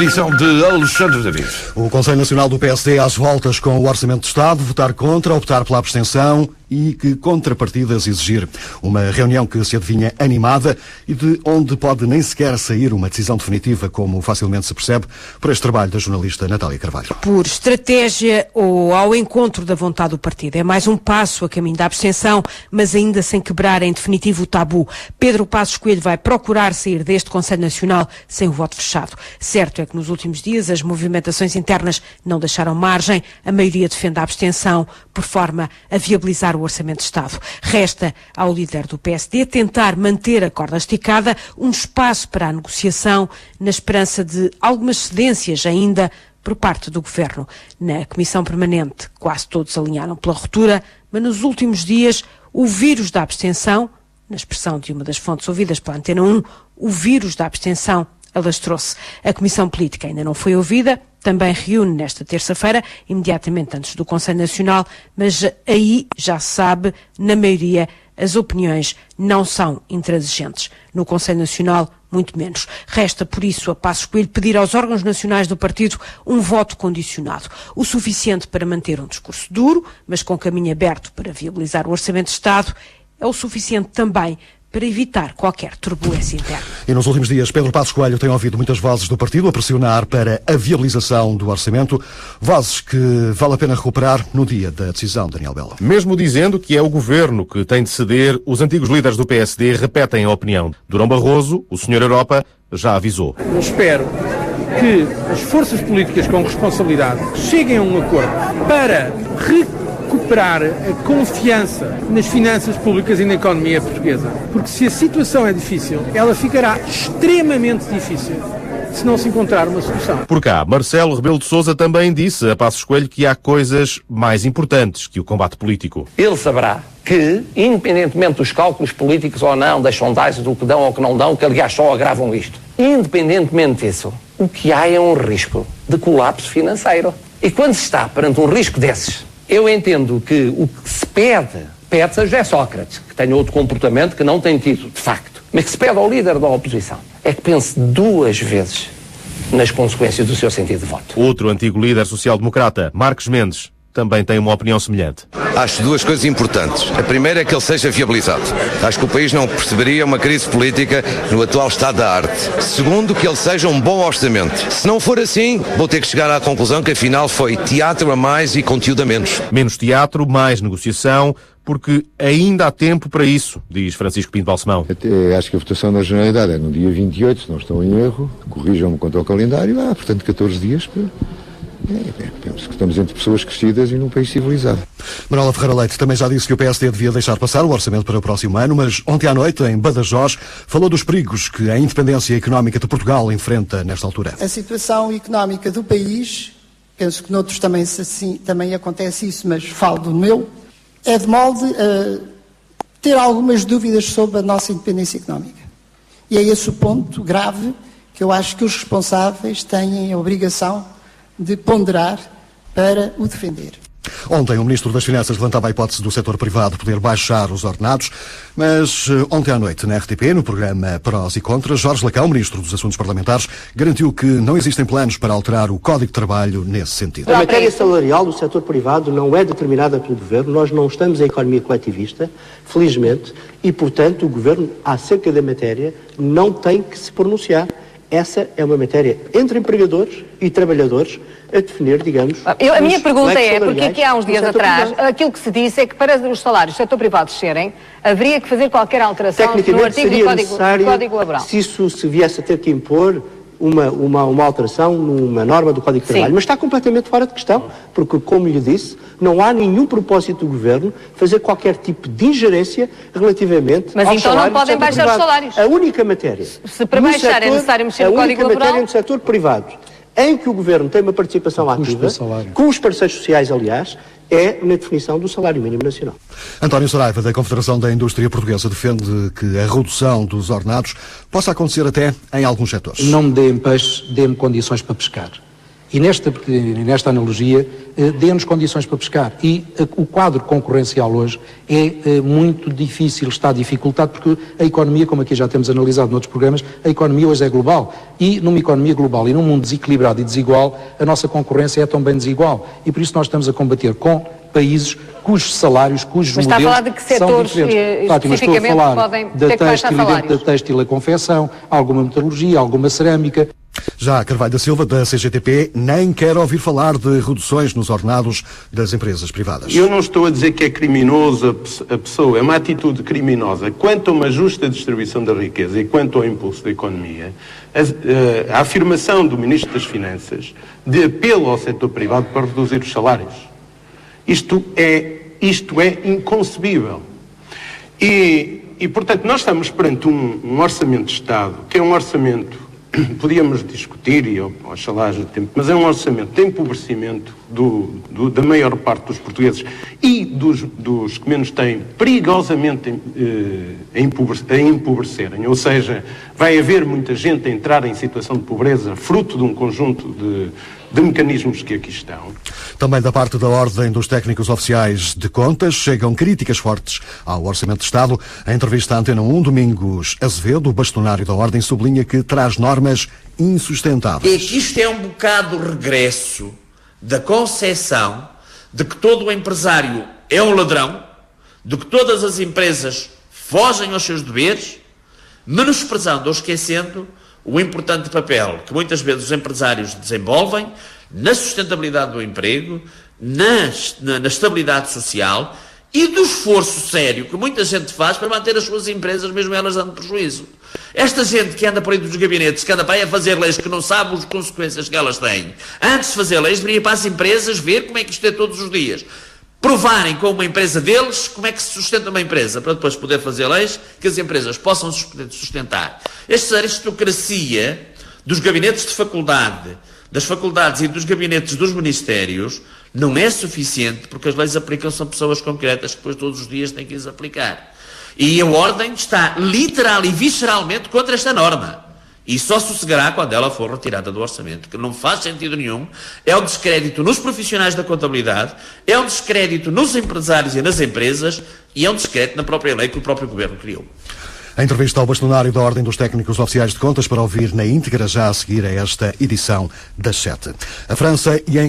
Edição de Alexandre David. O Conselho Nacional do PSD às voltas com o Orçamento de Estado, votar contra, optar pela abstenção e que contrapartidas exigir. Uma reunião que se adivinha animada e de onde pode nem sequer sair uma decisão definitiva, como facilmente se percebe por este trabalho da jornalista Natália Carvalho. Por estratégia ou ao encontro da vontade do partido. É mais um passo a caminho da abstenção, mas ainda sem quebrar em definitivo o tabu. Pedro Passos Coelho vai procurar sair deste Conselho Nacional sem o voto fechado. Certo é que nos últimos dias as movimentações internas não deixaram margem. A maioria defende a abstenção por forma a viabilizar o Orçamento de Estado. Resta ao líder do PSD tentar manter a corda esticada, um espaço para a negociação, na esperança de algumas cedências ainda por parte do Governo. Na Comissão Permanente, quase todos alinharam pela ruptura, mas nos últimos dias o vírus da abstenção, na expressão de uma das fontes ouvidas pela Antena 1, o vírus da abstenção alastrou-se. A Comissão Política ainda não foi ouvida, também reúne nesta terça-feira, imediatamente antes do Conselho Nacional, mas aí já se sabe, na maioria, as opiniões não são intransigentes. No Conselho Nacional, muito menos. Resta, por isso, a Passos Coelho pedir aos órgãos nacionais do partido um voto condicionado. O suficiente para manter um discurso duro, mas com caminho aberto para viabilizar o Orçamento de Estado, é o suficiente também para evitar qualquer turbulência interna. E nos últimos dias, Pedro Passos Coelho tem ouvido muitas vozes do partido a pressionar para a viabilização do orçamento, vozes que vale a pena recuperar no dia da decisão, Daniel Bela. Mesmo dizendo que é o Governo que tem de ceder, os antigos líderes do PSD repetem a opinião. Durão Barroso, o Sr. Europa, já avisou. Eu espero que as forças políticas com responsabilidade cheguem a um acordo para recuperar a confiança nas finanças públicas e na economia portuguesa. Porque se a situação é difícil, ela ficará extremamente difícil se não se encontrar uma solução. Por cá, Marcelo Rebelo de Sousa também disse a Passos Coelho que há coisas mais importantes que o combate político. Ele saberá que, independentemente dos cálculos políticos ou não, das sondagens, do que dão ou que não dão, que aliás só agravam isto, independentemente disso, o que há é um risco de colapso financeiro. E quando se está perante um risco desses, eu entendo que o que se pede-se a José Sócrates, que tenha outro comportamento que não tem tido, de facto, mas que se pede ao líder da oposição, é que pense duas vezes nas consequências do seu sentido de voto. Outro antigo líder social-democrata, Marcos Mendes, também tem uma opinião semelhante. Acho duas coisas importantes. A primeira é que ele seja viabilizado. Acho que o país não perceberia uma crise política no atual estado da arte. Segundo, que ele seja um bom orçamento. Se não for assim, vou ter que chegar à conclusão que afinal foi teatro a mais e conteúdo a menos. Menos teatro, mais negociação, porque ainda há tempo para isso, diz Francisco Pinto Balsemão. Acho que a votação da Generalidade é no dia 28, se não estou em erro. Corrijam-me quanto ao calendário. Portanto, 14 dias para... Penso que estamos entre pessoas crescidas e num país civilizado. Manuela Ferreira Leite também já disse que o PSD devia deixar passar o orçamento para o próximo ano, mas ontem à noite, em Badajoz, falou dos perigos que a independência económica de Portugal enfrenta nesta altura. A situação económica do país, penso que noutros também acontece isso, mas falo do meu, é de molde a ter algumas dúvidas sobre a nossa independência económica. E é esse o ponto grave que eu acho que os responsáveis têm a obrigação de ponderar para o defender. Ontem o Ministro das Finanças levantava a hipótese do setor privado poder baixar os ordenados, mas ontem à noite na RTP, no programa Prós e Contras, Jorge Lacão, Ministro dos Assuntos Parlamentares, garantiu que não existem planos para alterar o Código de Trabalho nesse sentido. A matéria salarial do setor privado não é determinada pelo Governo, nós não estamos em economia coletivista, felizmente, e portanto o Governo, acerca da matéria, não tem que se pronunciar. Essa é uma matéria entre empregadores e trabalhadores a definir, digamos... A minha pergunta é, porque aqui há uns dias atrás, aquilo que se disse é que para os salários do setor privado descerem, haveria que fazer qualquer alteração no artigo do Código Laboral. Se isso se viesse a ter que impor uma alteração numa norma do Código de Trabalho. Mas está completamente fora de questão, porque, como lhe disse, não há nenhum propósito do Governo fazer qualquer tipo de ingerência relativamente aos salários. Mas então não podem baixar os salários. A única matéria... Se para baixar é necessário mexer no Código Laboral... A única matéria no setor privado em que o Governo tem uma participação ativa, com os parceiros sociais, aliás, é na definição do salário mínimo nacional. António Saraiva, da Confederação da Indústria Portuguesa, defende que a redução dos ordenados possa acontecer até em alguns setores. Não me deem peixe, deem-me condições para pescar. E nesta analogia, dê-nos condições para pescar. E o quadro concorrencial hoje é muito difícil, está dificultado, porque a economia, como aqui já temos analisado noutros programas, a economia hoje é global. E numa economia global e num mundo desequilibrado e desigual, a nossa concorrência é também desigual. E por isso nós estamos a combater com países cujos salários, cujos modelos são diferentes. Mas está a falar de que setores especificamente podem ter que baixar salários? Da têxtil e confecção, alguma metalurgia, alguma cerâmica. Já Carvalho da Silva, da CGTP, nem quer ouvir falar de reduções nos ordenados das empresas privadas. Eu não estou a dizer que é criminoso a pessoa, é uma atitude criminosa. Quanto a uma justa distribuição da riqueza e quanto ao impulso da economia, a afirmação do Ministro das Finanças de apelo ao setor privado para reduzir os salários. Isto é inconcebível. E portanto, nós estamos perante um orçamento de Estado, que é um orçamento, podíamos discutir, e oxalá haja tempo, mas é um orçamento de empobrecimento da maior parte dos portugueses e dos que menos têm, perigosamente a empobrecerem. Ou seja, vai haver muita gente a entrar em situação de pobreza, fruto de um conjunto de mecanismos que aqui estão. Também da parte da Ordem dos Técnicos Oficiais de Contas chegam críticas fortes ao Orçamento de Estado. A entrevista à Antena 1, Domingos Azevedo, o bastonário da Ordem, sublinha que traz normas insustentáveis. É que isto é um bocado o regresso da concepção de que todo o empresário é um ladrão, de que todas as empresas fogem aos seus deveres, menosprezando ou esquecendo o importante papel que muitas vezes os empresários desenvolvem na sustentabilidade do emprego, na estabilidade social e do esforço sério que muita gente faz para manter as suas empresas, mesmo elas dando prejuízo. Esta gente que anda por aí dos gabinetes, que anda para aí a fazer leis que não sabe as consequências que elas têm, antes de fazer leis, deveria ir para as empresas ver como é que isto é todos os dias. Provarem com uma empresa deles como é que se sustenta uma empresa, para depois poder fazer leis que as empresas possam sustentar. Esta aristocracia dos gabinetes de faculdade, das faculdades e dos gabinetes dos ministérios não é suficiente, porque as leis aplicam-se a pessoas concretas que depois todos os dias têm que as aplicar. E a Ordem está literal e visceralmente contra esta norma. E só sossegará quando ela for retirada do orçamento, que não faz sentido nenhum, é um descrédito nos profissionais da contabilidade, é um descrédito nos empresários e nas empresas, e é um descrédito na própria lei que o próprio Governo criou. A entrevista ao bastonário da Ordem dos Técnicos Oficiais de Contas para ouvir na íntegra já a seguir a esta edição das 7. A França e em